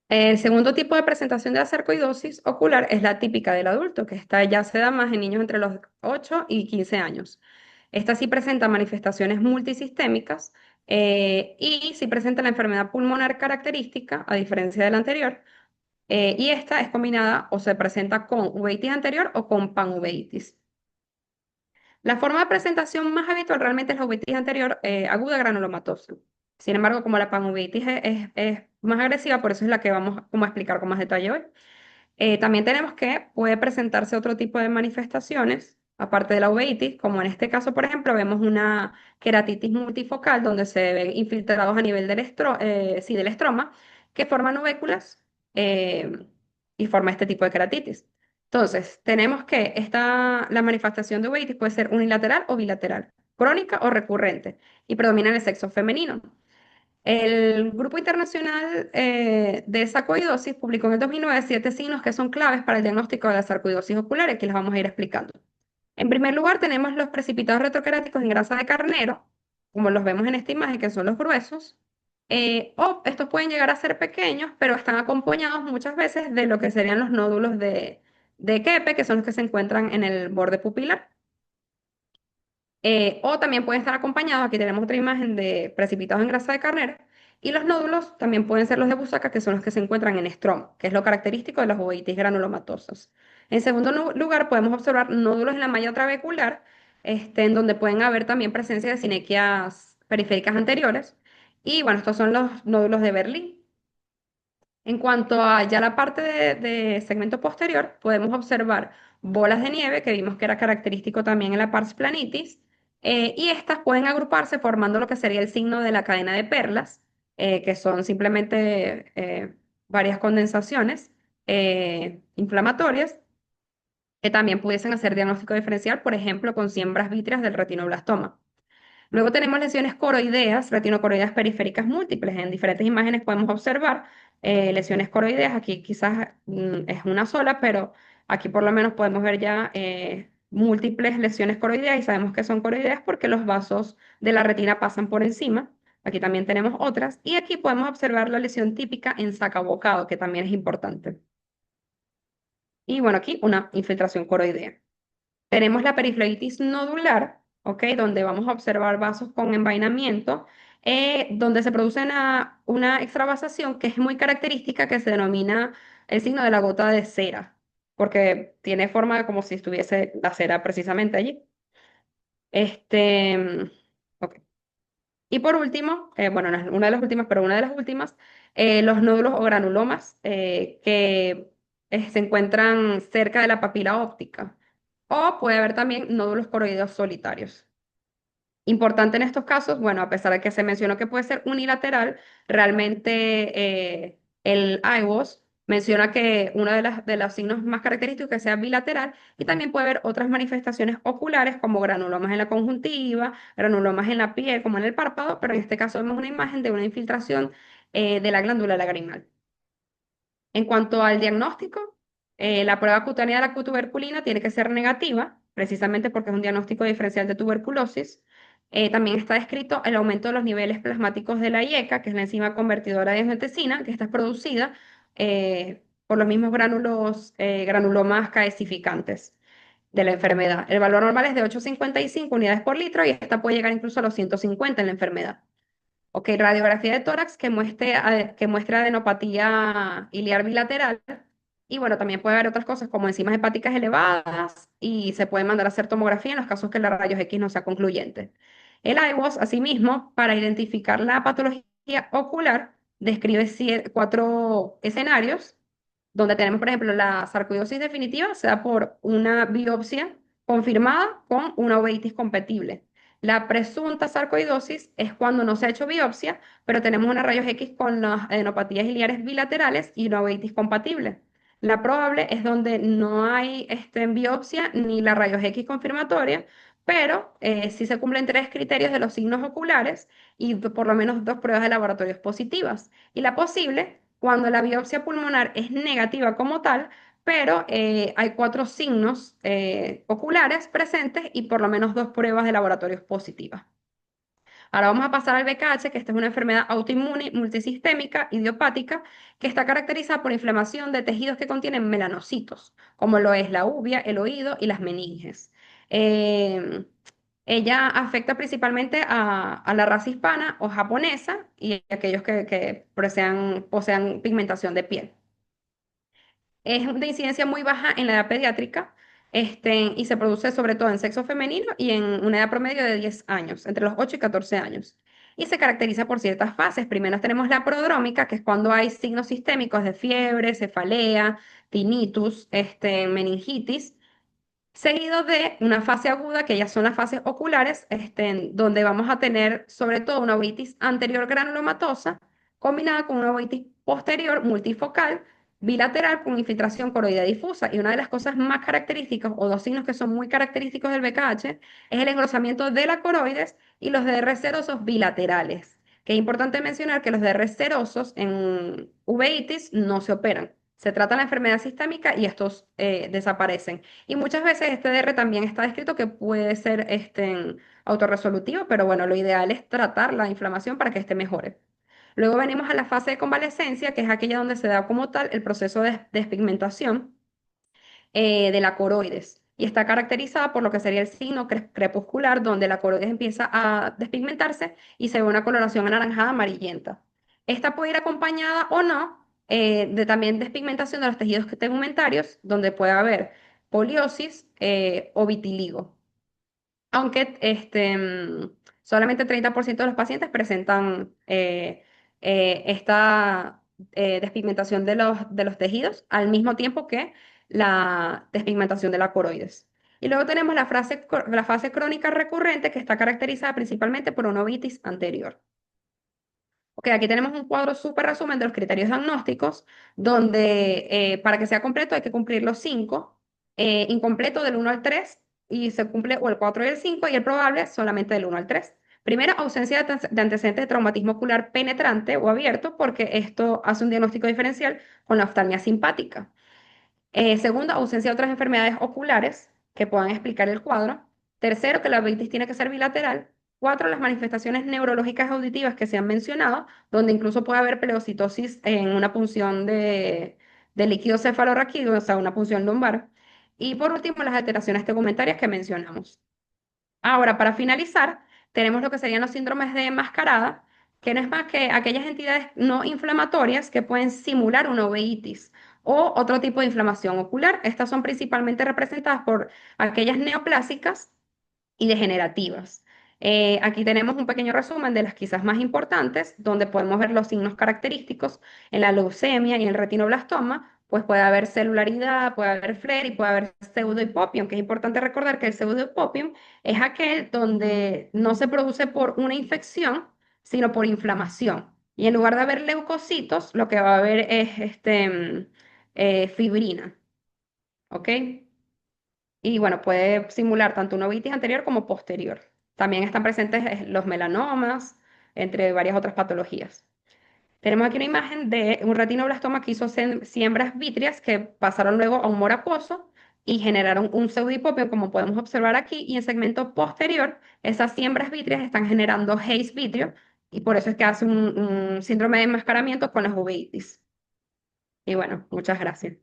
El segundo tipo de presentación de la sarcoidosis ocular es la típica del adulto, que esta ya se da más en niños entre los 8 y 15 años. Esta sí presenta manifestaciones multisistémicas y sí presenta la enfermedad pulmonar característica, a diferencia de la anterior, y esta es combinada o se presenta con uveitis anterior o con panuveitis. La forma de presentación más habitual realmente es la uveitis anterior aguda granulomatosa. Sin embargo, como la panuveitis es más agresiva, por eso es la que vamos como a explicar con más detalle hoy. También tenemos que puede presentarse otro tipo de manifestaciones, aparte de la uveitis, como en este caso, por ejemplo, vemos una queratitis multifocal donde se ven infiltrados a nivel sí, del estroma que forman nubéculas eh, y forma este tipo de queratitis. Entonces, tenemos que la manifestación de uveitis puede ser unilateral o bilateral, crónica o recurrente, y predomina en el sexo femenino. El Grupo Internacional de Sarcoidosis publicó en el 2009 siete signos que son claves para el diagnóstico de la sarcoidosis ocular, y aquí les vamos a ir explicando. En primer lugar, tenemos los precipitados retroqueráticos en grasa de carnero, como los vemos en esta imagen, que son los gruesos, o estos pueden llegar a ser pequeños, pero están acompañados muchas veces de lo que serían los nódulos de Keppe, que son los que se encuentran en el borde pupilar. O también pueden estar acompañados, aquí tenemos otra imagen de precipitados en grasa de carnero, y los nódulos también pueden ser los de Busaca, que son los que se encuentran en estroma, que es lo característico de las uveitis granulomatosas. En segundo lugar, podemos observar nódulos en la malla trabecular, en donde pueden haber también presencia de sinequias periféricas anteriores, y bueno, estos son los nódulos de Berlín. En cuanto a ya la parte de segmento posterior, podemos observar bolas de nieve, que vimos que era característico también en la pars planitis, y estas pueden agruparse formando lo que sería el signo de la cadena de perlas, que son simplemente varias condensaciones inflamatorias que también pudiesen hacer diagnóstico diferencial, por ejemplo, con siembras vítreas del retinoblastoma. Luego tenemos lesiones coroideas, retinocoroideas periféricas múltiples. En diferentes imágenes podemos observar lesiones coroideas. Aquí quizás es una sola, pero aquí por lo menos podemos ver ya múltiples lesiones coroideas y sabemos que son coroideas porque los vasos de la retina pasan por encima. Aquí también tenemos otras. Y aquí podemos observar la lesión típica en sacabocado, que también es importante. Y bueno, aquí una infiltración coroidea. Tenemos la periferitis nodular, ¿ok? Donde vamos a observar vasos con envainamiento, donde se produce una extravasación que es muy característica, que se denomina el signo de la gota de cera, porque tiene forma como si estuviese la cera precisamente allí. Ok. Y por último, bueno, no es una de las últimas, pero una de las últimas, los nódulos o granulomas que se encuentran cerca de la papila óptica. O puede haber también nódulos coroideos solitarios. Importante en estos casos, bueno, a pesar de que se mencionó que puede ser unilateral, realmente el IWOS menciona que uno de los signos más característicos es que sea bilateral y también puede haber otras manifestaciones oculares como granulomas en la conjuntiva, granulomas en la piel, como en el párpado, pero en este caso vemos una imagen de una infiltración de la glándula lagrimal. En cuanto al diagnóstico, la prueba cutánea de la tuberculina tiene que ser negativa, precisamente porque es un diagnóstico diferencial de tuberculosis. También está descrito el aumento de los niveles plasmáticos de la IECA, que es la enzima convertidora de angiotensina, que está producida por los mismos granulomas calcificantes de la enfermedad. El valor normal es de 8,55 unidades por litro y esta puede llegar incluso a los 150 en la enfermedad. Ok, radiografía de tórax que muestre adenopatía iliar bilateral. Y bueno, también puede haber otras cosas como enzimas hepáticas elevadas y se puede mandar a hacer tomografía en los casos que la rayos X no sea concluyente. El IWOS, asimismo, para identificar la patología ocular, describe cuatro escenarios donde tenemos, por ejemplo, la sarcoidosis definitiva, se da por una biopsia confirmada con una uveitis compatible. La presunta sarcoidosis es cuando no se ha hecho biopsia, pero tenemos una rayos X con las adenopatías iliares bilaterales y una uveitis compatible. La probable es donde no hay biopsia ni la rayos X confirmatoria, pero sí se cumplen tres criterios de los signos oculares y por lo menos dos pruebas de laboratorios positivas. Y la posible, cuando la biopsia pulmonar es negativa como tal, pero hay cuatro signos oculares presentes y por lo menos dos pruebas de laboratorios positivas. Ahora vamos a pasar al VKH, que esta es una enfermedad autoinmune multisistémica idiopática que está caracterizada por inflamación de tejidos que contienen melanocitos, como lo es la uvea, el oído y las meninges. Eh, Ella afecta principalmente a la raza hispana o japonesa y aquellos que posean pigmentación de piel. Es de incidencia muy baja en la edad pediátrica, y se produce sobre todo en sexo femenino y en una edad promedio de 10 años, entre los 8 y 14 años. Y se caracteriza por ciertas fases. Primero tenemos la prodrómica, que es cuando hay signos sistémicos de fiebre, cefalea, tinnitus, meningitis, seguido de una fase aguda, que ya son las fases oculares, donde vamos a tener sobre todo una uveitis anterior granulomatosa, combinada con una uveitis posterior multifocal, bilateral con infiltración coroidea difusa. Y una de las cosas más características, o dos signos que son muy característicos del BKH, es el engrosamiento de la coroides y los DR serosos bilaterales. Que es importante mencionar que los DR serosos en uveitis no se operan. Se trata la enfermedad sistémica y estos desaparecen. Y muchas veces este DR también está descrito que puede ser autorresolutivo, pero bueno, lo ideal es tratar la inflamación para que este mejore. Luego venimos a la fase de convalescencia, que es aquella donde se da como tal el proceso de despigmentación de la coroides. Y está caracterizada por lo que sería el signo crepuscular, donde la coroides empieza a despigmentarse y se ve una coloración anaranjada amarillenta. Esta puede ir acompañada o no de también despigmentación de los tejidos tegmentarios, donde puede haber poliosis o vitiligo. Aunque solamente 30% de los pacientes presentan esta despigmentación de los tejidos al mismo tiempo que la despigmentación de la coroides. Y luego tenemos la fase crónica recurrente, que está caracterizada principalmente por una ovitis anterior. Ok, aquí tenemos un cuadro súper resumen de los criterios diagnósticos, donde para que sea completo hay que cumplir los cinco, incompleto del 1 al 3, y se cumple o el 4 y el 5, y el probable solamente del 1 al 3. Primero, ausencia de antecedentes de traumatismo ocular penetrante o abierto, porque esto hace un diagnóstico diferencial con la oftalmia simpática. Segundo, ausencia de otras enfermedades oculares que puedan explicar el cuadro. Tercero, que la uveitis tiene que ser bilateral. Cuatro, las manifestaciones neurológicas auditivas que se han mencionado, donde incluso puede haber pleocitosis en una punción de líquido cefalorraquídeo, o sea, una punción lumbar. Y por último, las alteraciones tegumentarias que mencionamos. Ahora, para finalizar, tenemos lo que serían los síndromes de mascarada, que no es más que aquellas entidades no inflamatorias que pueden simular una uveitis o otro tipo de inflamación ocular. Estas son principalmente representadas por aquellas neoplásicas y degenerativas. Aquí tenemos un pequeño resumen de las quizás más importantes, donde podemos ver los signos característicos en la leucemia y en el retinoblastoma. Pues puede haber celularidad, puede haber flare y puede haber pseudohipopium, que es importante recordar que el pseudohipopium es aquel donde no se produce por una infección, sino por inflamación. Y en lugar de haber leucocitos, lo que va a haber es fibrina. ¿Ok? Y bueno, puede simular tanto una ovitis anterior como posterior. También están presentes los melanomas, entre varias otras patologías. Tenemos aquí una imagen de un retinoblastoma que hizo siembras vítreas que pasaron luego a un moro acuoso y generaron un pseudihipopio, como podemos observar aquí, y en segmento posterior, esas siembras vítreas están generando haze vítreo, y por eso es que hace un síndrome de enmascaramiento con las uveitis. Y bueno, muchas gracias.